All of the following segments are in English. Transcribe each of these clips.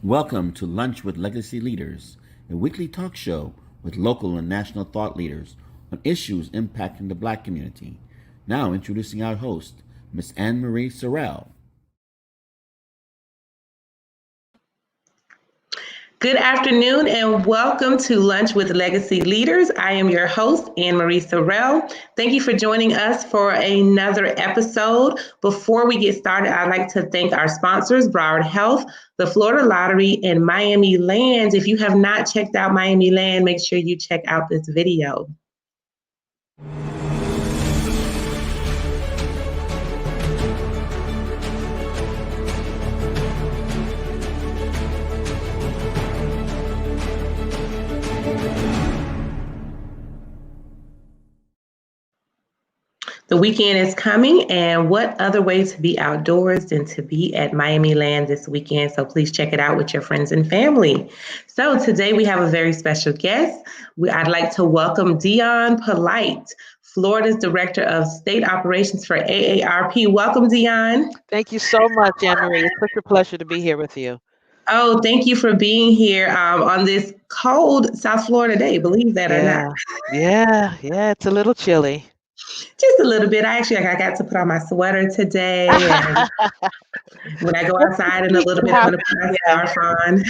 Welcome to Lunch with Legacy Leaders, a weekly talk show with local and national thought leaders on issues impacting the Black community. Now introducing our host, Ms. Anne Marie Sorrell. Good afternoon and welcome to Lunch with Legacy Leaders. I am your host, Anne Marie Sorrell. Thank you for joining us for another episode. Before we get started, I'd like to thank our sponsors, Broward Health, the Florida Lottery, and Miami Land. If you have not checked out Miami Land, make sure you check out this video. The weekend is coming, and what other way to be outdoors than to be at Miami Land this weekend? So please check it out with your friends and family. So today we have a very special guest. I'd like to welcome Dionne Polite, Florida's Director of State Operations for AARP. Welcome, Dionne. Thank you so much, Anne-Marie. It's such a pleasure to be here with you. Oh, thank you for being here on this cold South Florida day, believe that or not. Yeah, it's a little chilly. Just a little bit. I got to put on my sweater today. And when I go outside in a little bit, I'm going to put my scarf on.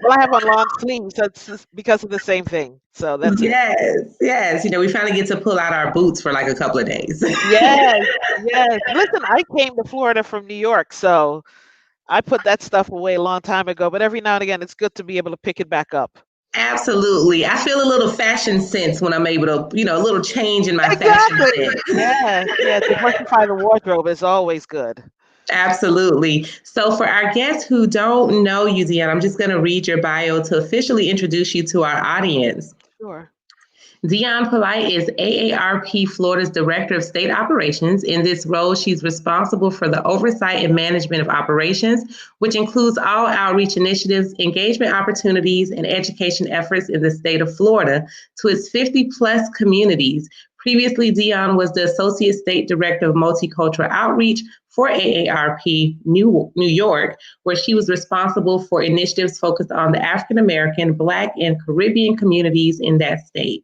Well, I have on long sleeves, so it's because of the same thing. So that's Yes. You know, we finally get to pull out our boots for like a couple of days. Yes. Listen, I came to Florida from New York, so I put that stuff away a long time ago. But every now and again, it's good to be able to pick it back up. Absolutely. I feel a little fashion sense when I'm able to, a little change in my fashion sense. Yeah. Diversify the wardrobe is always good. Absolutely. So for our guests who don't know you, Dionne, I'm just going to read your bio to officially introduce you to our audience. Sure. Dionne Polite is AARP Florida's Director of State Operations. In this role, she's responsible for the oversight and management of operations, which includes all outreach initiatives, engagement opportunities, and education efforts in the state of Florida to its 50-plus communities. Previously, Dionne was the Associate State Director of Multicultural Outreach for AARP New York, where she was responsible for initiatives focused on the African American, Black, and Caribbean communities in that state.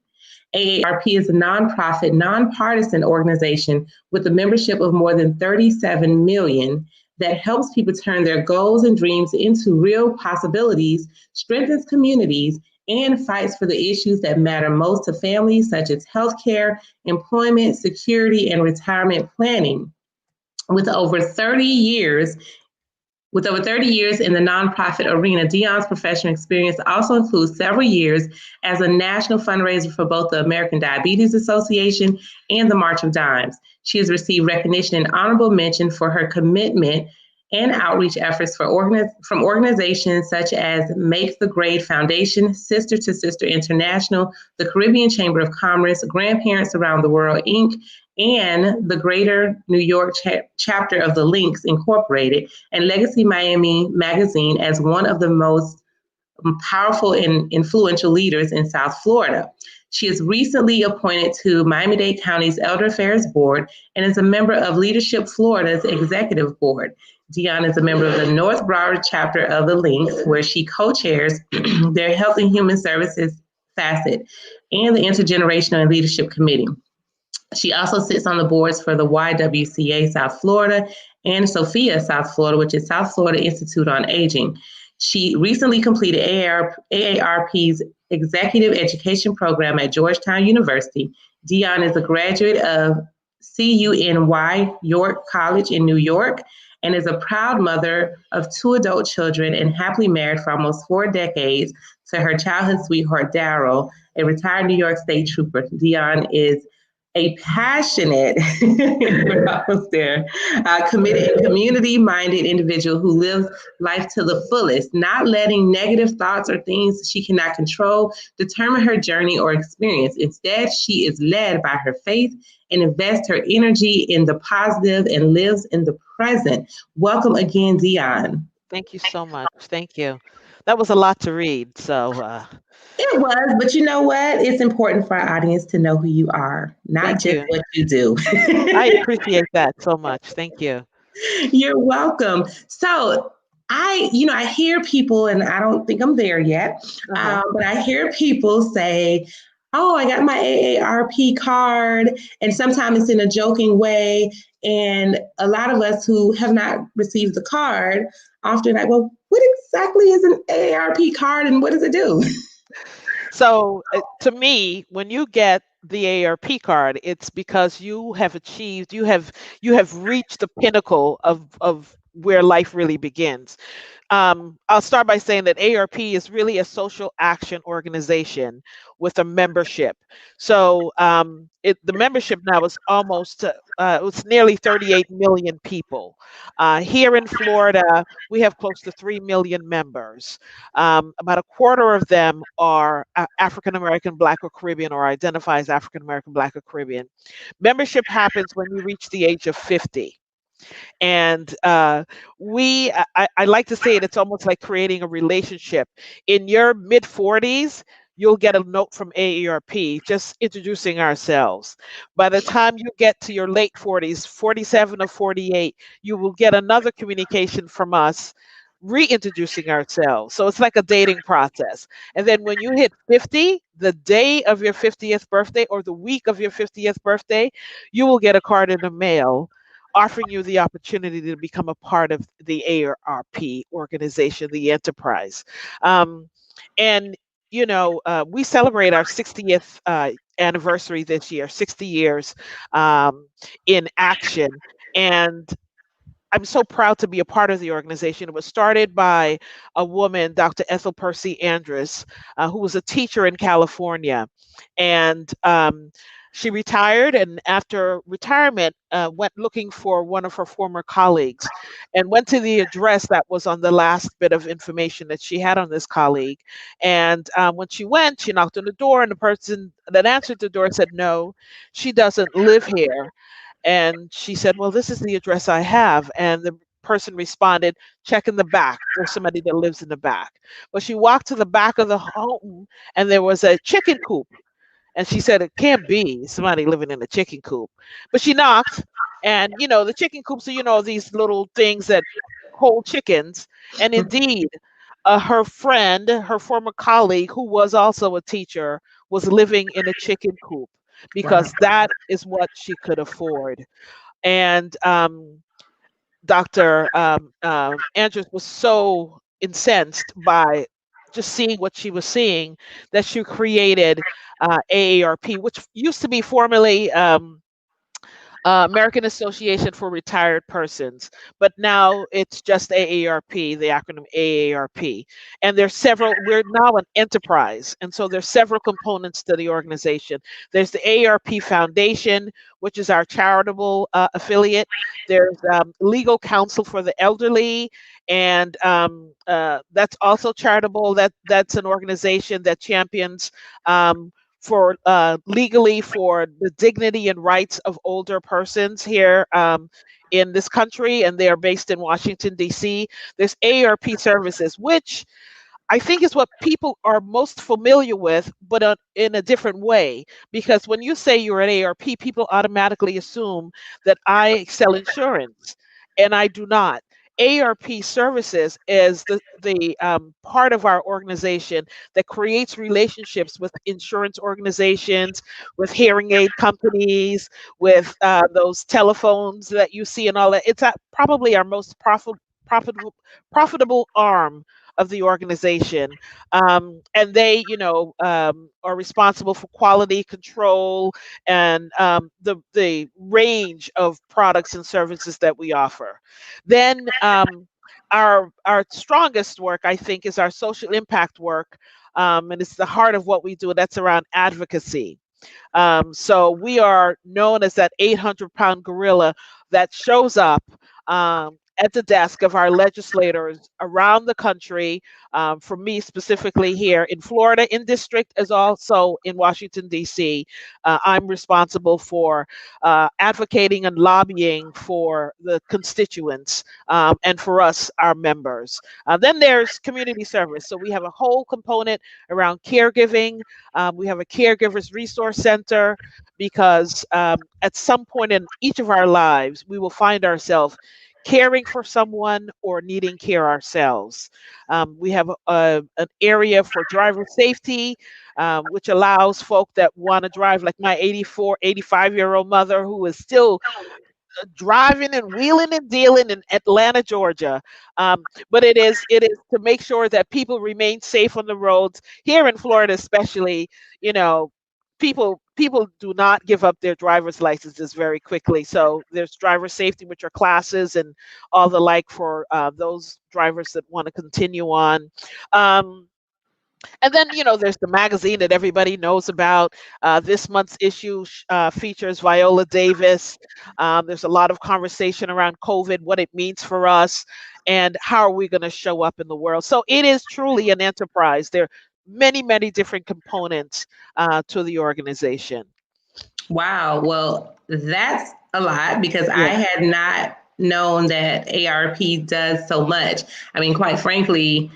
AARP is a nonprofit, nonpartisan organization with a membership of more than 37 million that helps people turn their goals and dreams into real possibilities, strengthens communities, and fights for the issues that matter most to families, such as healthcare, employment, security, and retirement planning. With over 30 years in the nonprofit arena, Dionne's professional experience also includes several years as a national fundraiser for both the American Diabetes Association and the March of Dimes. She has received recognition and honorable mention for her commitment and outreach efforts from organizations such as Make the Grade Foundation, Sister to Sister International, the Caribbean Chamber of Commerce, Grandparents Around the World, Inc., and the Greater New York chapter of the Links Incorporated, and Legacy Miami Magazine as one of the most powerful and influential leaders in South Florida. She is recently appointed to Miami-Dade County's Elder Affairs Board and is a member of Leadership Florida's Executive Board. Dionne is a member of the North Broward chapter of the Links, where she co-chairs their Health and Human Services facet and the Intergenerational and Leadership Committee. She also sits on the boards for the YWCA South Florida and SOFIA South Florida, which is South Florida Institute on Aging. She recently completed AARP's Executive Education Program at Georgetown University. Dionne is a graduate of CUNY York College in New York and is a proud mother of 2 adult children and happily married for almost 4 decades to her childhood sweetheart, Daryl, a retired New York State Trooper. Dionne is a passionate, committed and community-minded individual who lives life to the fullest, not letting negative thoughts or things she cannot control determine her journey or experience. Instead, she is led by her faith and invests her energy in the positive and lives in the present. Welcome again, Dionne. Thank you so much. Thank you. That was a lot to read, so... It was, but you know what? It's important for our audience to know who you are, not just what you do. I appreciate that so much. Thank you. You're welcome. So I hear people, and I don't think I'm there yet, Uh-huh. but I hear people say, "Oh, I got my AARP card," and sometimes it's in a joking way. And a lot of us who have not received the card often like, "Well, what exactly is an AARP card, and what does it do?" So to me, when you get the AARP card, it's because you have achieved, you have reached the pinnacle of where life really begins. I'll start by saying that AARP is really a social action organization with a membership. So the membership now is it's nearly 38 million people. Here in Florida, we have close to 3 million members. About a quarter of them are African American, Black, or Caribbean, or identify as African American, Black, or Caribbean. Membership happens when you reach the age of 50. And I like to say it's almost like creating a relationship. In your mid 40s, you'll get a note from AARP just introducing ourselves. By the time you get to your late 40s, 47 or 48, you will get another communication from us reintroducing ourselves. So it's like a dating process. And then when you hit 50, the day of your 50th birthday or the week of your 50th birthday, you will get a card in the mail offering you the opportunity to become a part of the AARP organization, the enterprise. Um, and, we celebrate our 60th anniversary this year, 60 years in action. And I'm so proud to be a part of the organization. It was started by a woman, Dr. Ethel Percy Andrus, who was a teacher in California. And she retired, and after retirement, went looking for one of her former colleagues and went to the address that was on the last bit of information that she had on this colleague. And when she went, she knocked on the door, and the person that answered the door said, "No, she doesn't live here." And she said, "Well, this is the address I have." And the person responded, "Check in the back. There's somebody that lives in the back." But she walked to the back of the home, and there was a chicken coop. And she said, "It can't be somebody living in a chicken coop." But she knocked, and the chicken coops are, these little things that hold chickens. And indeed, her friend, her former colleague, who was also a teacher, was living in a chicken coop Wow. because that is what she could afford. And Dr. Andrews was so incensed by just seeing what she was seeing that she created AARP, which used to be formerly American Association for Retired Persons, but now it's just AARP, the acronym AARP. And there's several, we're now an enterprise. And so there's several components to the organization. There's the AARP Foundation, which is our charitable affiliate. There's Legal Counsel for the Elderly, and that's also charitable. That's an organization that champions for legally for the dignity and rights of older persons here in this country, and they are based in Washington, D.C. There's AARP Services, which I think is what people are most familiar with, but in a different way. Because when you say you're an AARP, people automatically assume that I sell insurance, and I do not. AARP Services is the part of our organization that creates relationships with insurance organizations, with hearing aid companies, with those telephones that you see and all that. It's probably our most profitable, profitable arm of the organization. And they, are responsible for quality control and the range of products and services that we offer. Then our strongest work, I think, is our social impact work. And it's the heart of what we do. That's around advocacy. So we are known as that 800-pound gorilla that shows up at the desk of our legislators around the country. For me specifically here in Florida, in district, as also in Washington, D.C. I'm responsible for advocating and lobbying for the constituents and for us, our members. Then there's community service. So we have a whole component around caregiving. We have a caregivers resource center because at some point in each of our lives, we will find ourselves caring for someone or needing care ourselves. We have an area for driver safety, which allows folk that want to drive, like my 84, 85-year-old mother who is still driving and wheeling and dealing in Atlanta, Georgia. But it is to make sure that people remain safe on the roads here in Florida, especially. You know, people do not give up their driver's licenses very quickly. So there's driver safety, which are classes and all the like for those drivers that want to continue on. Um, and then, there's the magazine that everybody knows about. This month's issue features Viola Davis. There's a lot of conversation around COVID, what it means for us, and how are we going to show up in the world. So it is truly an enterprise. There are many, many different components to the organization. Wow. Well, that's a lot because I Yeah. had not known that ARP does so much. I mean, quite frankly,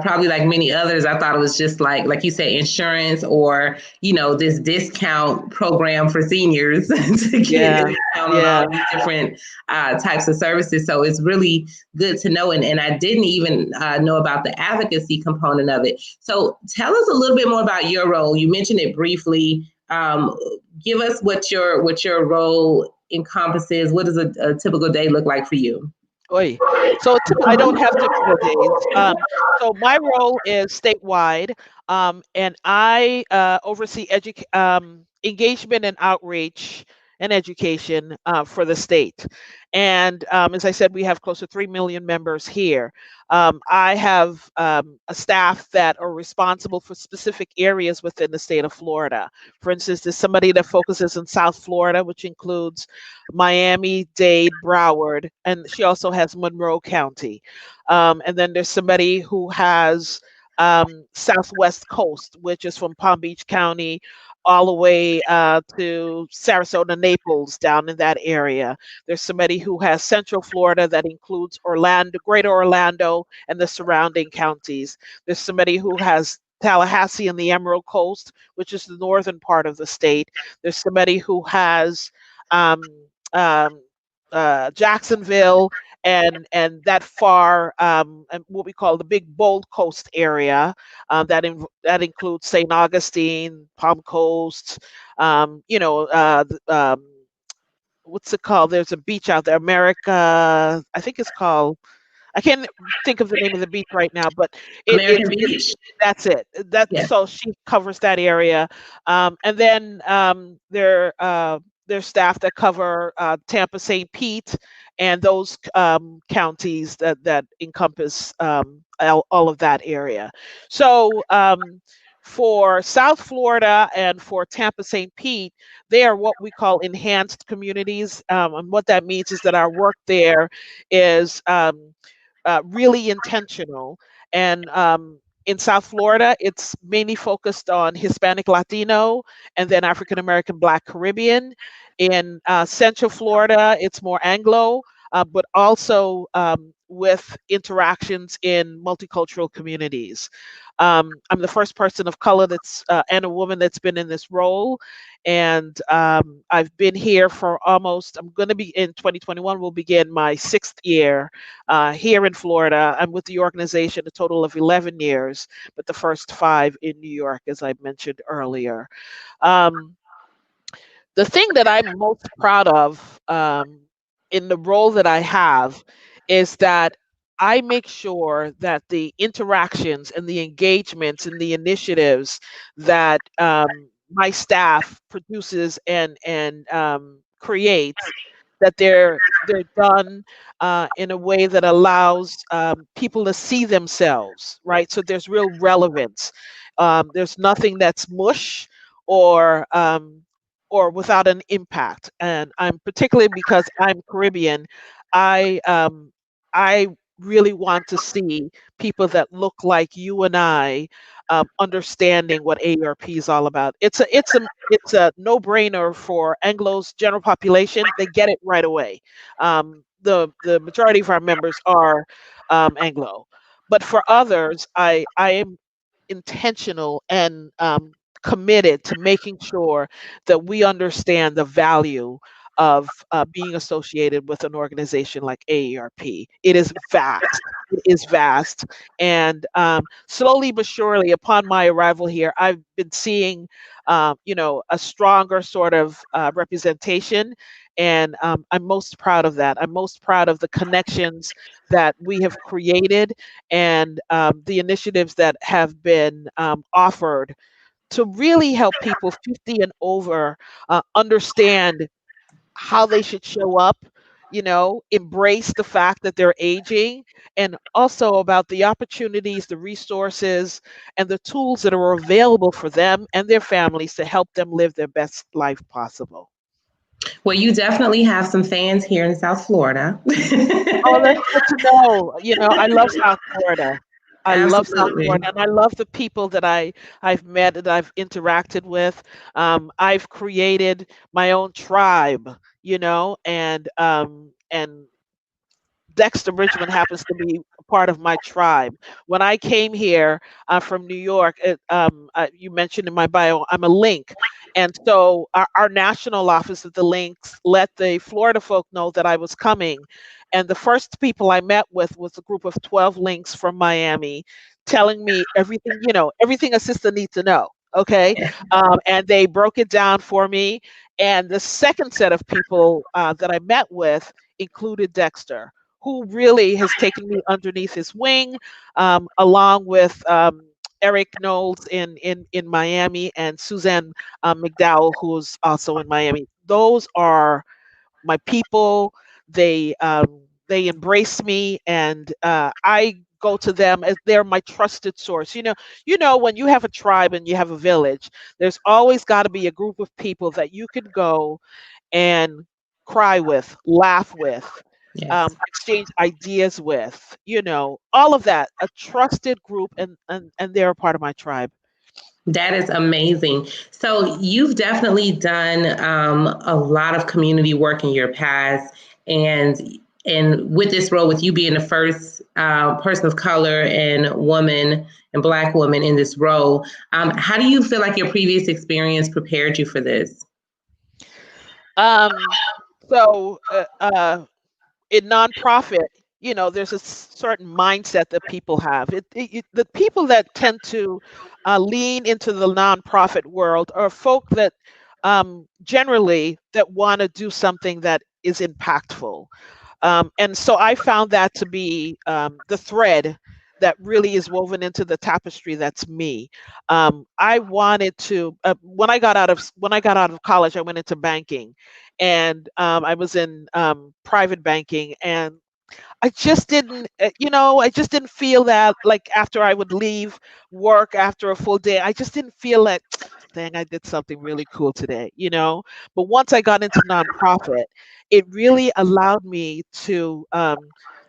probably like many others, I thought it was just like you said, insurance or, this discount program for seniors to get a Yeah. discount on Yeah. all these different types of services. So it's really good to know. And I didn't even know about the advocacy component of it. So tell us a little bit more about your role. You mentioned it briefly. Give us what your role encompasses. What does a typical day look like for you? Oy. So I don't have typical days. So my role is statewide, and I oversee engagement and outreach and education for the state. And as I said, we have close to 3 million members here. I have a staff that are responsible for specific areas within the state of Florida. For instance, there's somebody that focuses in South Florida, which includes Miami, Dade, Broward, and she also has Monroe County. And then there's somebody who has Southwest Coast, which is from Palm Beach County all the way to Sarasota, Naples, down in that area. There's somebody who has Central Florida that includes Orlando, Greater Orlando, and the surrounding counties. There's somebody who has Tallahassee and the Emerald Coast, which is the northern part of the state. There's somebody who has um, um, Jacksonville and that far, and what we call the Big Bold Coast area. That includes St. Augustine, Palm Coast. What's it called? There's a beach out there, America. I think it's called. I can't think of the name of the beach right now, but American Beach. that's it. Yes. So she covers that area, and then there's staff that cover Tampa, St. Pete, and those counties that encompass all of that area. So for South Florida and for Tampa, St. Pete, they are what we call enhanced communities, and what that means is that our work there is really intentional. And in South Florida, it's mainly focused on Hispanic, Latino, and then African American, Black, Caribbean. In Central Florida, it's more Anglo, but also with interactions in multicultural communities. I'm the first person of color and a woman that's been in this role. And I've been here for I'm going to be in 2021, will begin my 6th year here in Florida. I'm with the organization a total of 11 years, but the first 5 in New York, as I mentioned earlier. Um, the thing that I'm most proud of in the role that I have is that I make sure that the interactions and the engagements and the initiatives that my staff produces and creates, that they're done in a way that allows people to see themselves, right? So there's real relevance. There's nothing that's mush or without an impact. And I'm particularly because I'm Caribbean, I really want to see people that look like you and I understanding what AARP is all about. It's a no-brainer for Anglo's general population. They get it right away. The majority of our members are Anglo, but for others, I am intentional and committed to making sure that we understand the value of being associated with an organization like AARP. It is vast. It is vast. And slowly but surely, upon my arrival here, I've been seeing, a stronger sort of representation. And I'm most proud of that. I'm most proud of the connections that we have created and the initiatives that have been offered to really help people 50 and over understand how they should show up, embrace the fact that they're aging, and also about the opportunities, the resources, and the tools that are available for them and their families to help them live their best life possible. Well, you definitely have some fans here in South Florida. Oh, that's good to know. I love South Florida. I love South Absolutely. Florida, and I love the people that I've met and I've interacted with. I've created my own tribe, and Dexter Bridgman happens to be a part of my tribe. When I came here from New York, you mentioned in my bio, I'm a link. And so our national office at the Links let the Florida folk know that I was coming. And the first people I met with was a group of 12 links from Miami telling me everything, everything a sister needs to know. Okay. And they broke it down for me. And the second set of people that I met with included Dexter, who really has taken me underneath his wing, along with Eric Knowles in Miami and Suzanne McDowell, who's also in Miami. Those are my people. They embrace me, and I go to them as they're my trusted source. When you have a tribe and you have a village, there's always got to be a group of people that you can go and cry with, laugh with, Yes. exchange ideas with, all of that. A trusted group, and they're a part of my tribe. That is amazing. So you've definitely done a lot of community work in your past, and with this role, with you being the first person of color and woman and Black woman in this role, how do you feel like your previous experience prepared you for this? Um, so in nonprofit, there's a certain mindset that people have. The people that tend to lean into the nonprofit world are folk that generally that want to do something that is impactful. And so I found that to be the thread that really is woven into the tapestry that's me. I wanted to when I got out of college, I went into banking, and I was in private banking, and I just didn't feel that, like, after I would leave work after a full day, I just didn't feel that, dang, I did something really cool today. But once I got into nonprofit, it really allowed me to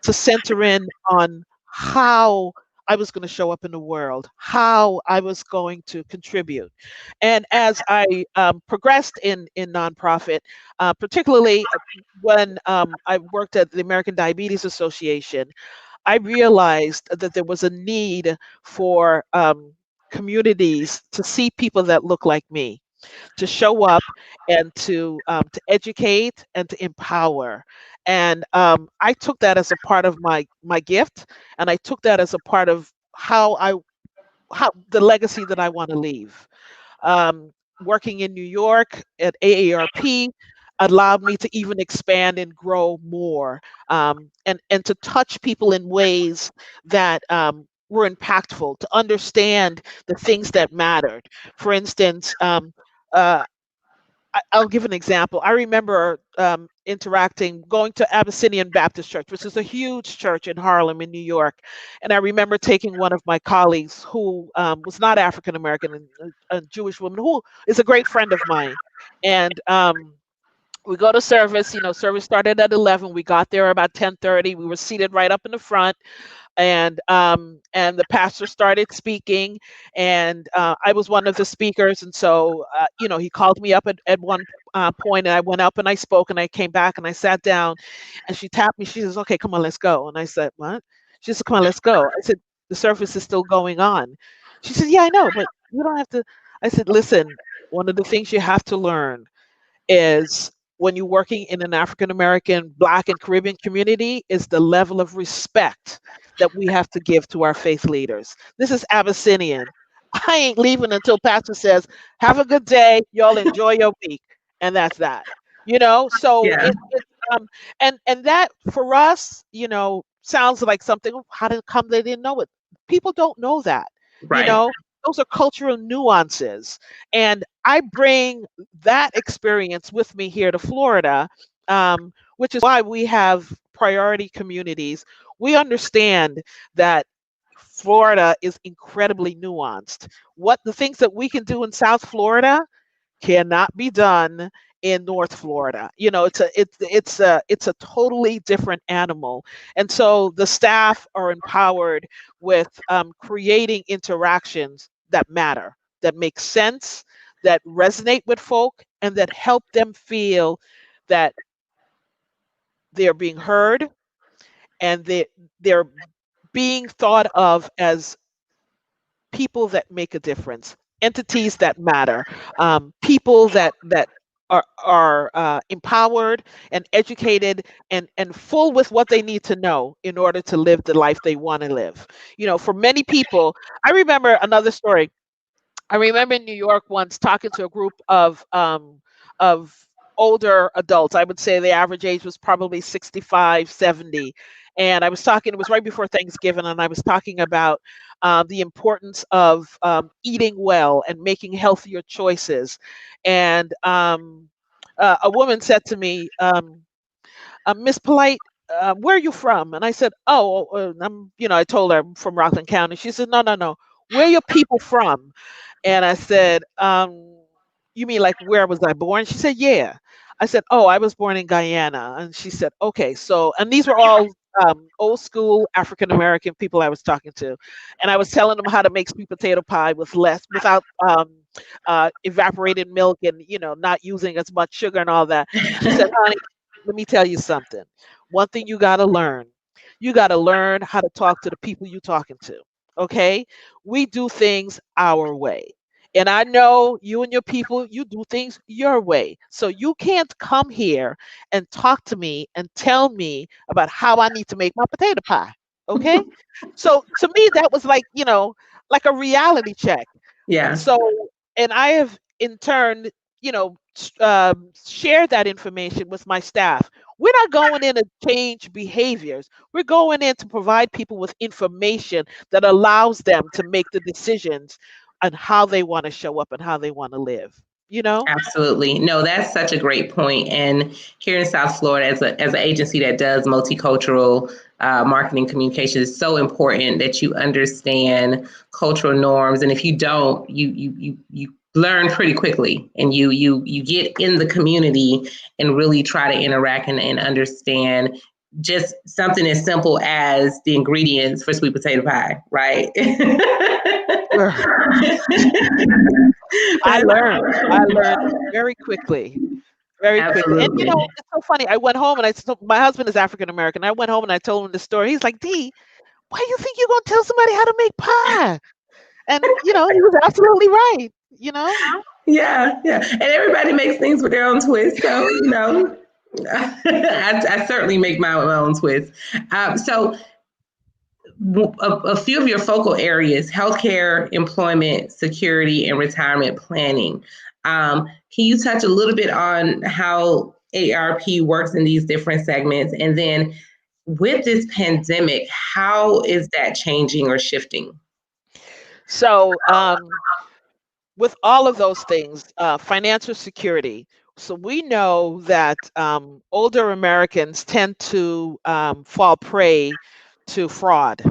center in on how I was going to show up in the world, how I was going to contribute. And as I progressed in nonprofit, particularly when I worked at the American Diabetes Association, I realized that there was a need for communities to see people that look like me, to show up and to educate and to empower. And I took that as a part of my gift, and I took that as a part of how the legacy that I want to leave. Working in New York at AARP allowed me to even expand and grow more, and to touch people in ways that were impactful, to understand the things that mattered. For instance, uh, I'll give an example. I remember going to Abyssinian Baptist Church, which is a huge church in Harlem, in New York. And I remember taking one of my colleagues who was not African American, and a Jewish woman who is a great friend of mine. And we go to service. Service started at 11. We got there about 10:30. We were seated right up in the front, and the pastor started speaking, and I was one of the speakers. And so he called me up at one point, and I went up and I spoke, and I came back and I sat down, and she tapped me. She says, "Okay, come on, let's go." And I said, "What?" She said, "Come on, let's go." I said, "The service is still going on." She said, "Yeah, I know, but you don't have to." I said, "Listen, one of the things you have to learn is when you're working in an African American, Black, and Caribbean community is the level of respect that we have to give to our faith leaders. This is Abyssinian. I ain't leaving until Pastor says, "Have a good day, y'all enjoy your week," and that's that. So Yeah. it and that for us, sounds like something. How did it come they didn't know it? People don't know that. You Right. know, those are cultural nuances, and I bring that experience with me here to Florida, which is why we have priority communities. We understand that Florida is incredibly nuanced. What the things that we can do in South Florida cannot be done in North Florida. It's a totally different animal. And so the staff are empowered with creating interactions that matter, that make sense, that resonate with folk, and that help them feel that they're being heard, and they're being thought of as people that make a difference, entities that matter, people that are empowered and educated and full with what they need to know in order to live the life they want to live. For many people, I remember another story. I remember in New York once talking to a group of older adults. I would say the average age was probably 65, 70. And I was talking, it was right before Thanksgiving, and I was talking about the importance of eating well and making healthier choices. And a woman said to me, Miss Polite, where are you from? And I said, oh, I told her I'm from Rockland County. She said, no, no, no. Where are your people from? And I said, you mean like where was I born? She said, yeah. I said, oh, I was born in Guyana. And she said, okay. So, and these were all old school African American people I was talking to. And I was telling them how to make sweet potato pie without evaporated milk and, not using as much sugar and all that. She said, honey, let me tell you something. One thing you got to learn how to talk to the people you're talking to. Okay. We do things our way. And I know you and your people, you do things your way. So you can't come here and talk to me and tell me about how I need to make my potato pie. Okay. So to me, that was like a reality check. Yeah. So, and I have in turn, shared that information with my staff. We're not going in to change behaviors. We're going in to provide people with information that allows them to make the decisions on how they want to show up and how they want to live. You know? Absolutely. No, that's such a great point. And here in South Florida, as an agency that does multicultural marketing communication, it's so important that you understand cultural norms. And if you don't, you learn pretty quickly, and you get in the community and really try to interact and understand just something as simple as the ingredients for sweet potato pie, right? I learned very quickly. Very quickly. And Absolutely. it's so funny. I went home and my husband is African American. I went home and I told him the story. He's like, D, why do you think you're gonna tell somebody how to make pie? And he was absolutely right, you know? Yeah, yeah. And everybody makes things with their own twist. So, I certainly make my own twist. So, a few of your focal areas: healthcare, employment, security, and retirement planning. Can you touch a little bit on how AARP works in these different segments? And then with this pandemic, how is that changing or shifting? So with all of those things, financial security. So we know that older Americans tend to fall prey to fraud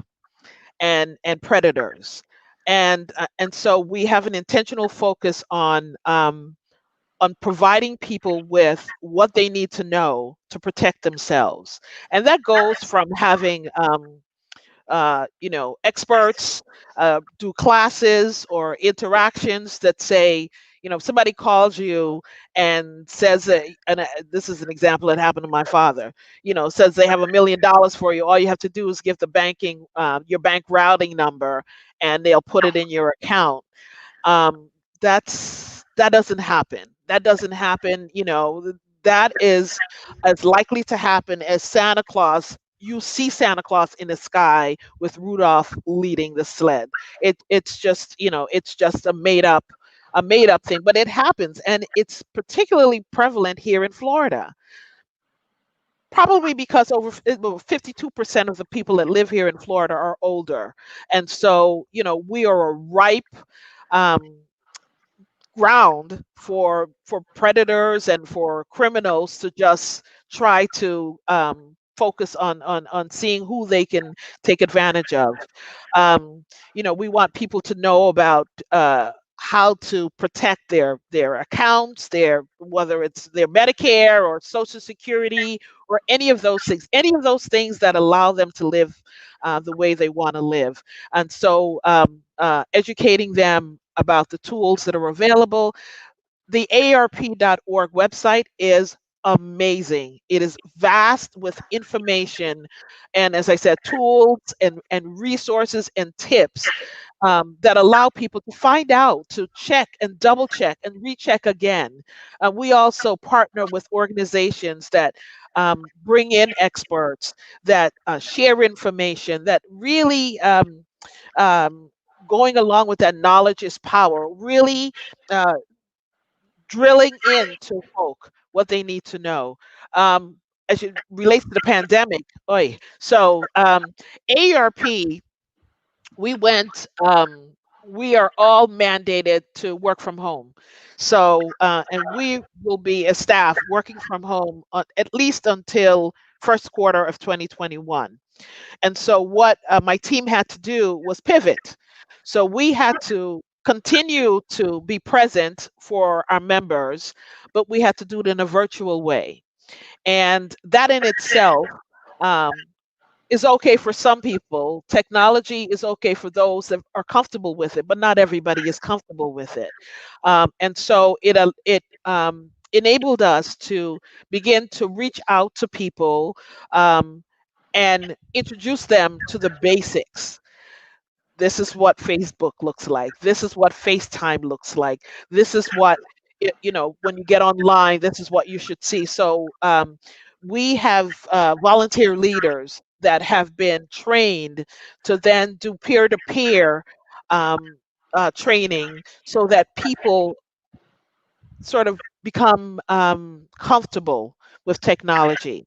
and predators, and so we have an intentional focus on providing people with what they need to know to protect themselves, and that goes from having experts do classes or interactions that say, if somebody calls you and says, and this is an example that happened to my father, says they have $1 million for you. All you have to do is give your bank routing number, and they'll put it in your account. Um, that doesn't happen. That doesn't happen. that is as likely to happen as Santa Claus. You see Santa Claus in the sky with Rudolph leading the sled. It's just, it's just a made up thing, but it happens, and it's particularly prevalent here in Florida. Probably because over 52% of the people that live here in Florida are older, and so we are a ripe um, ground for predators and for criminals to just try to focus on seeing who they can take advantage of. We want people to know about how to protect their accounts, their whether it's their Medicare or Social Security or any of those things that allow them to live the way they want to live. And so educating them about the tools that are available. The AARP.org website is amazing. It is vast with information and, as I said, tools and resources and tips that allow people to find out, to check and double check and recheck again. We also partner with organizations that bring in experts, that share information, that really um, going along with that knowledge is power, really uh, drilling into folk what they need to know. As it relates to the pandemic, oy, so AARP, we went, we are all mandated to work from home. So, and we will be a staff working from home at least until first quarter of 2021. And so what my team had to do was pivot. So we had to continue to be present for our members, but we had to do it in a virtual way. And that in itself um, is okay for some people. Technology is okay for those that are comfortable with it, but not everybody is comfortable with it. And so it enabled us to begin to reach out to people um, and introduce them to the basics. This is what Facebook looks like. This is what FaceTime looks like. This is what, when you get online, this is what you should see. So we have volunteer leaders that have been trained to then do peer to peer training so that people sort of become comfortable with technology.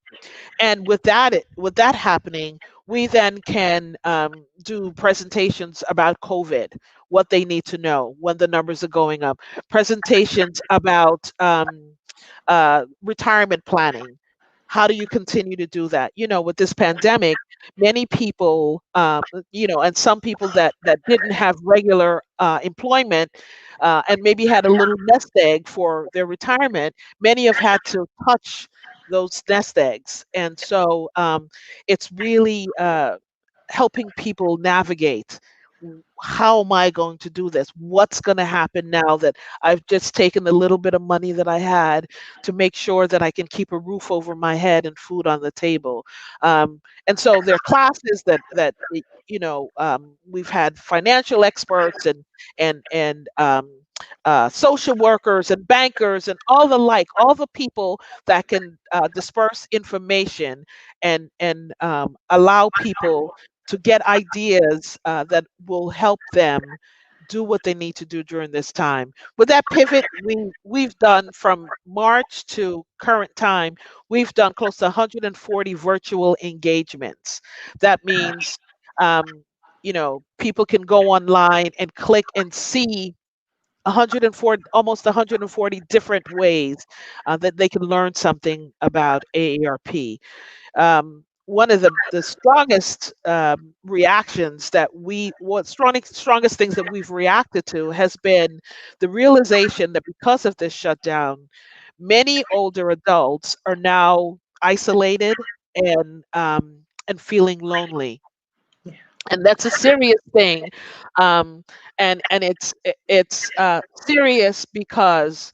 And with that happening, we then can do presentations about COVID, what they need to know when the numbers are going up, presentations about retirement planning. How do you continue to do that? With this pandemic, many people, and some people that didn't have regular employment and maybe had a little nest egg for their retirement, many have had to touch those nest eggs. And so it's really helping people navigate, how am I going to do this? What's going to happen now that I've just taken the little bit of money that I had to make sure that I can keep a roof over my head and food on the table? And so there are classes that we've had financial experts and social workers and bankers and all the like, all the people that can disperse information and allow people to get ideas that will help them do what they need to do during this time. With that pivot, we've done from March to current time, we've done close to 140 virtual engagements. That means people can go online and click and see 140, almost 140 different ways that they can learn something about AARP. One of the strongest reactions that strongest things that we've reacted to has been the realization that because of this shutdown, many older adults are now isolated and feeling lonely, and that's a serious thing. um, and it's serious because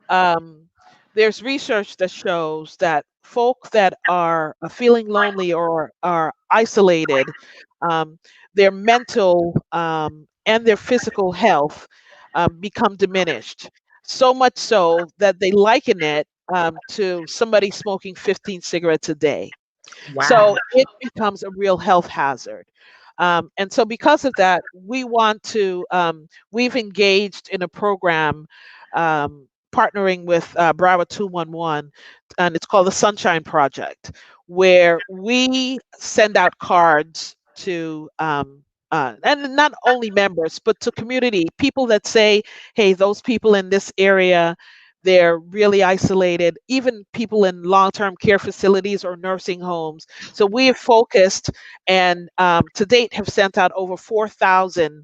um, there's research that shows that folk that are feeling lonely or are isolated, um, their mental and their physical health become diminished. So much so that they liken it to somebody smoking 15 cigarettes a day. Wow. So it becomes a real health hazard. And so because of that, we've engaged in a program partnering with Broward 211, and it's called the Sunshine Project, where we send out cards to, and not only members, but to community people that say, hey, those people in this area, they're really isolated, even people in long-term care facilities or nursing homes. So we have focused and to date have sent out over 4,000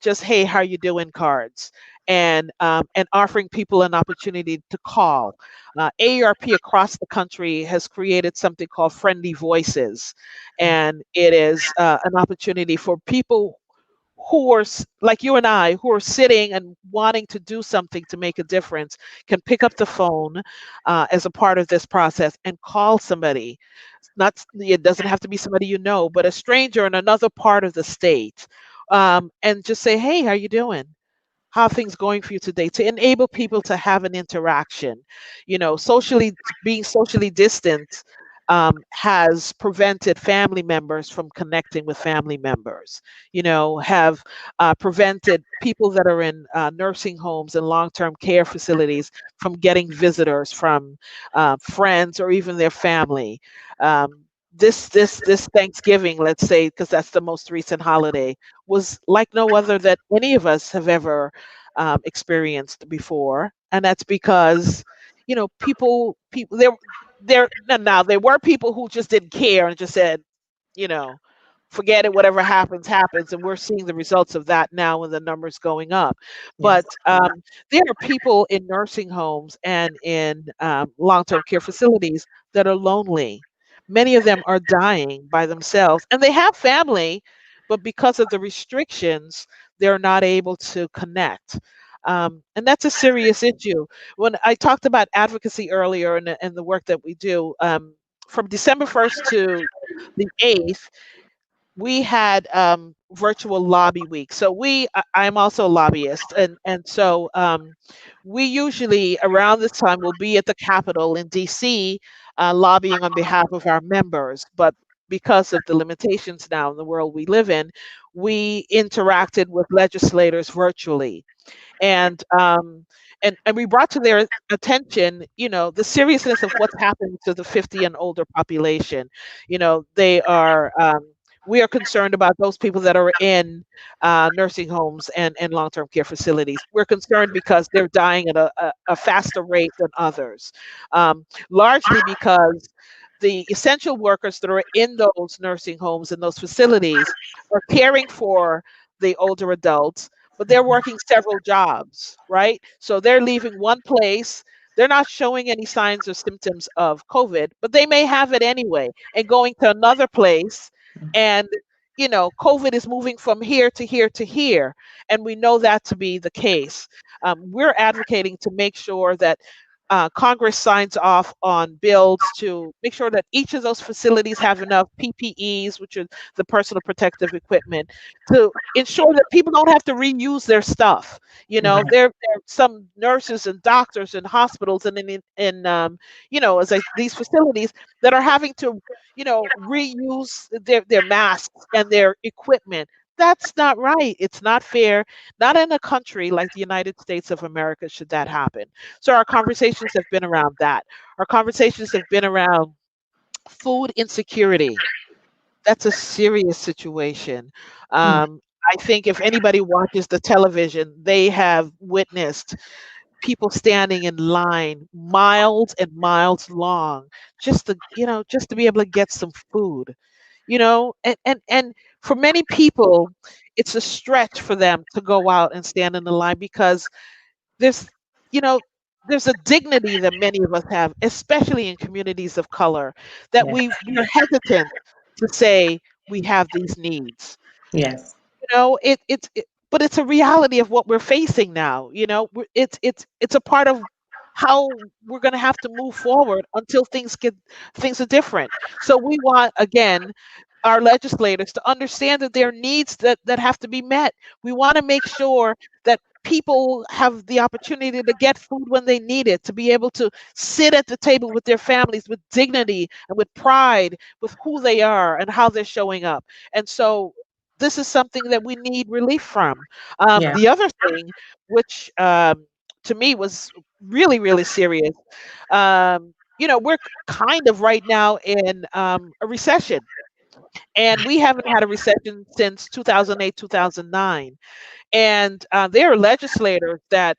just hey, how you doing cards, and offering people an opportunity to call. AARP across the country has created something called Friendly Voices, and it is an opportunity for people who are like you and I, who are sitting and wanting to do something to make a difference, can pick up the phone as a part of this process and call somebody. Not, it doesn't have to be somebody you know, but a stranger in another part of the state, and just say, "Hey, how you doing? How are things going for you today?" To enable people to have an interaction. Socially, being socially distant has prevented family members from connecting with family members, have prevented people that are in nursing homes and long-term care facilities from getting visitors from friends or even their family. This Thanksgiving, let's say, because that's the most recent holiday, was like no other that any of us have ever experienced before, and that's because people there now there were people who just didn't care and just said, you know, forget it, whatever happens, happens. And we're seeing the results of that now and the numbers going up. Yes. But there are people in nursing homes and in long term care facilities that are lonely. Many of them are dying by themselves and they have family, but because of the restrictions, they're not able to connect. And that's a serious issue. When I talked about advocacy earlier and the work that we do, from December 1st to the 8th, we had virtual lobby week. So I'm also a lobbyist, and so we usually around this time will be at the Capitol in DC, lobbying on behalf of our members. But because of the limitations now in the world we live in, we interacted with legislators virtually, and we brought to their attention, the seriousness of what's happening to the 50 and older population. They are we are concerned about those people that are in nursing homes and long-term care facilities. We're concerned because they're dying at a faster rate than others, largely because the essential workers that are in those nursing homes and those facilities are caring for the older adults, but they're working several jobs, right? So they're leaving one place. They're not showing any signs or symptoms of COVID, but they may have it anyway, and going to another place. And, COVID is moving from here to here to here. And we know that to be the case. We're advocating to make sure that Congress signs off on bills to make sure that each of those facilities have enough PPEs, which are the personal protective equipment, to ensure that people don't have to reuse their stuff. Right. There are some nurses and doctors and hospitals and these facilities that are having to, reuse their masks and their equipment. That's not right. It's not fair. Not in a country like the United States of America should that happen. So our conversations have been around that. Our conversations have been around food insecurity. That's a serious situation. Mm. I think if anybody watches the television, they have witnessed people standing in line miles and miles long just to be able to get some food. And for many people, it's a stretch for them to go out and stand in the line because there's you know there's a dignity that many of us have, especially in communities of color, that Yes. we're hesitant to say we have these needs. Yes. But it's a reality of what we're facing now. It's a part of how we're going to have to move forward until things are different. So we want, again, our legislators to understand that there are needs that have to be met. We want to make sure that people have the opportunity to get food when they need it, to be able to sit at the table with their families with dignity and with pride, with who they are and how they're showing up. And so this is something that we need relief from. Yeah. The other thing, which to me was really, really serious, we're kind of right now in a recession. And we haven't had a recession since 2008, 2009. And there are legislators that,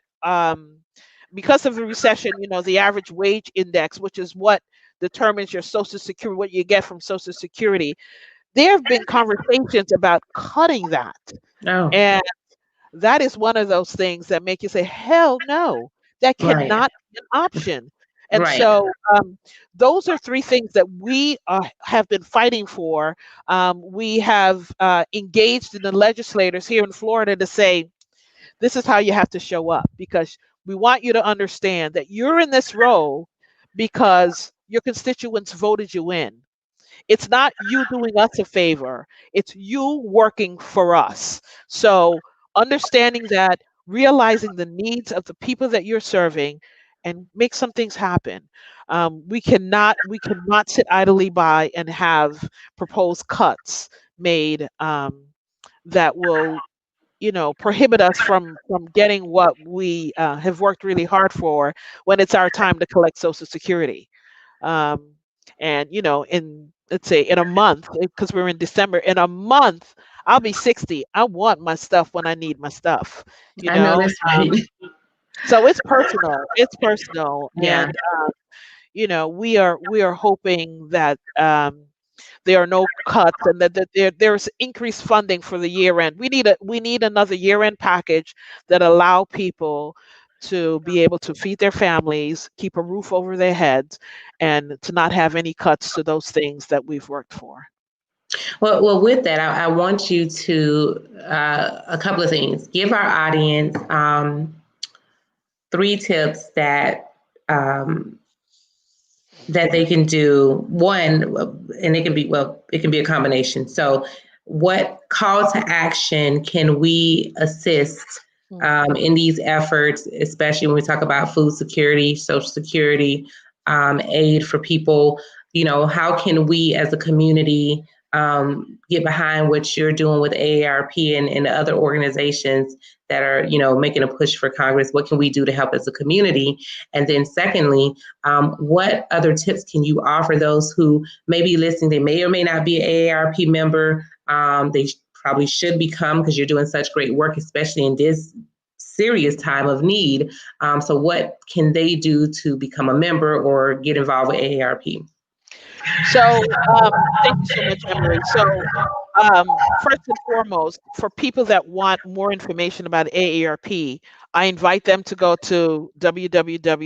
because of the recession, the average wage index, which is what determines your Social Security, what you get from Social Security, there have been conversations about cutting that. Oh, And that is one of those things that make you say, hell no, that right. cannot be an option. And Right. so those are three things that we have been fighting for. We have engaged in the legislators here in Florida to say, this is how you have to show up, because we want you to understand that you're in this role because your constituents voted you in. It's not you doing us a favor, it's you working for us. So understanding that, realizing the needs of the people that you're serving, and make some things happen. We cannot sit idly by and have proposed cuts made, that will prohibit us from getting what we have worked really hard for when it's our time to collect Social Security. um, and in, let's say, in a month, because we're in December, in a month I'll be 60. I want my stuff when I need my stuff, you I know know that's right. so it's personal. Yeah. And we are hoping that there are no cuts, and that there's increased funding for the year end. We need another year end package that allow people to be able to feed their families, keep a roof over their heads, and to not have any cuts to those things that we've worked for. Well, with that, I want you to a couple of things. Give our audience three tips um, that they can do. One, and it can be a combination. So, what call to action can we assist in these efforts, especially when we talk about food security, Social Security, aid for people? How can we as a community get behind what you're doing with AARP and other organizations that are, making a push for Congress? What can we do to help as a community? And then secondly, what other tips can you offer those who may be listening? They may or may not be an AARP member. They probably should become, because you're doing such great work, especially in this serious time of need. So what can they do to become a member or get involved with AARP? So, thank you so much, Emery. So, first and foremost, for people that want more information about AARP, I invite them to go to www.aarp.org.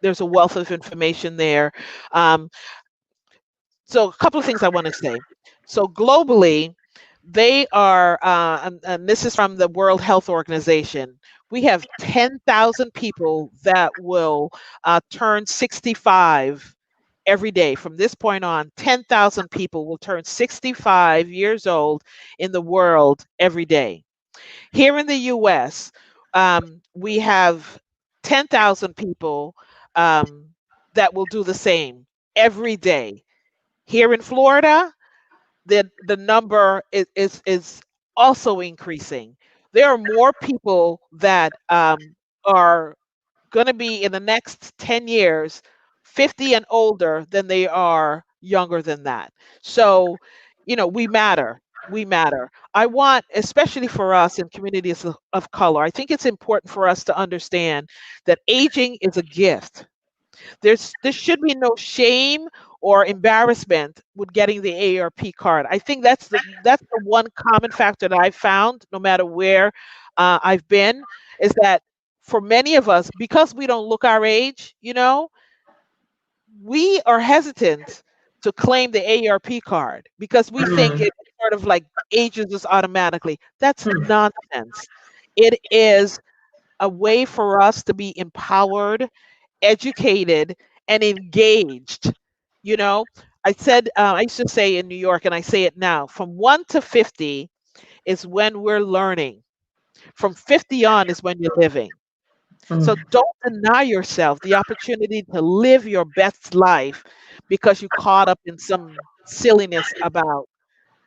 There's a wealth of information there. Um, so, a couple of things I want to say. So, globally, they are, and this is from the World Health Organization. We have 10,000 people that will turn 65 every day. From this point on, 10,000 people will turn 65 years old in the world every day. Here in the US, we have 10,000 people that will do the same every day. Here in Florida, the number is also increasing. There are more people that are going to be, in the next 10 years, 50 and older than they are younger than that. So, we matter. We matter. I want, especially for us in communities of color, I think it's important for us to understand that aging is a gift. There should be no shame or embarrassment with getting the AARP card. I think that's the one common factor that I've found, no matter where I've been, is that for many of us, because we don't look our age, we are hesitant to claim the AARP card because we think Mm, it sort of like ages us automatically. That's mm, nonsense. It is a way for us to be empowered, educated, and engaged. You know, I used to say in New York, and I say it now, from 1 to 50 is when we're learning. From 50 on is when you're living. So don't deny yourself the opportunity to live your best life because you caught up in some silliness about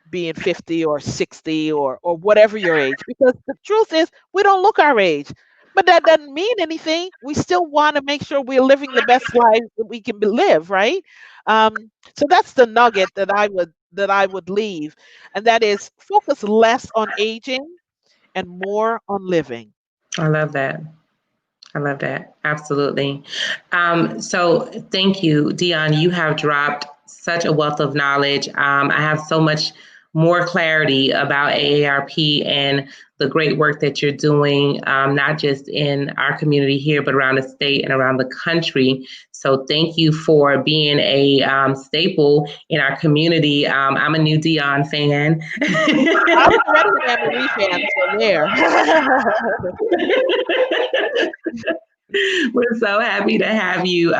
being 50 or 60 or whatever your age, because the truth is we don't look our age, but that doesn't mean anything. We still want to make sure we're living the best life that we can live, right? So that's the nugget that I would leave, and that is focus less on aging and more on living. I love that. I love that. Absolutely. So thank you, Dionne. You have dropped such a wealth of knowledge. I have so much more clarity about AARP and the great work that you're doing, not just in our community here, but around the state and around the country. So thank you for being a staple in our community. I'm a new Dionne fan. I'm already an Anne-Marie fan, so there. We're so happy to have you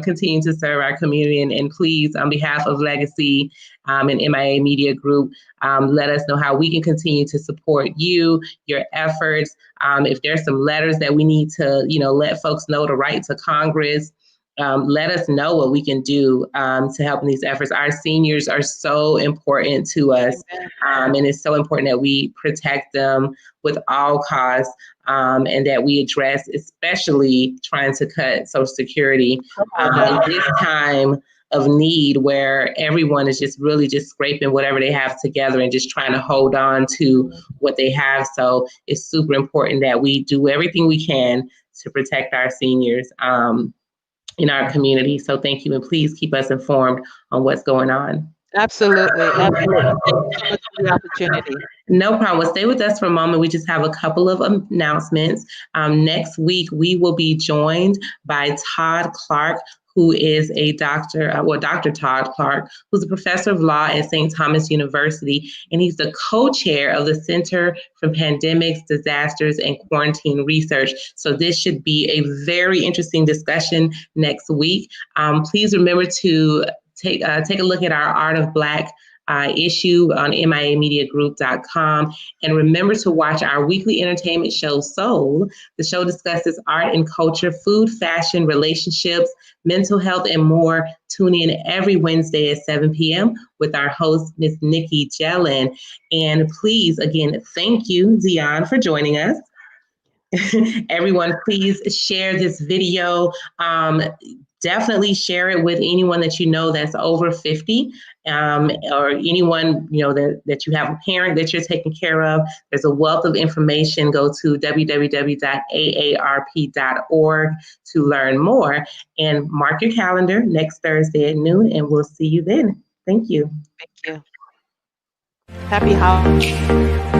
continue to serve our community. And please, on behalf of Legacy and MIA Media Group, let us know how we can continue to support you, your efforts. If there's some letters that we need to, let folks know to write to Congress, let us know what we can do to help in these efforts. Our seniors are so important to us, and it's so important that we protect them with all costs, and that we address, especially trying to cut Social Security in this time of need where everyone is just really just scraping whatever they have together and just trying to hold on to what they have. So it's super important that we do everything we can to protect our seniors in our community. So thank you, and please keep us informed on what's going on. Absolutely, absolutely. Thank you so much for the opportunity. No problem. Well, stay with us for a moment. We just have a couple of announcements. Next week, we will be joined by Todd Clark, who is a doctor, Dr. Todd Clark, who's a professor of law at St. Thomas University, and he's the co-chair of the Center for Pandemics, Disasters, and Quarantine Research. So this should be a very interesting discussion next week. Please remember to take a look at our Art of Black issue on miamediagroup.com. And remember to watch our weekly entertainment show, Soul. The show discusses art and culture, food, fashion, relationships, mental health, and more. Tune in every Wednesday at 7 p.m. with our host, Miss Nikki Jellin. And please, again, thank you, Dionne, for joining us. Everyone, please share this video. Definitely share it with anyone that you know that's over 50, or anyone that you have a parent that you're taking care of. There's a wealth of information. Go to www.aarp.org to learn more, and mark your calendar next Thursday at noon, and we'll see you then. Thank you. Thank you. Happy holidays.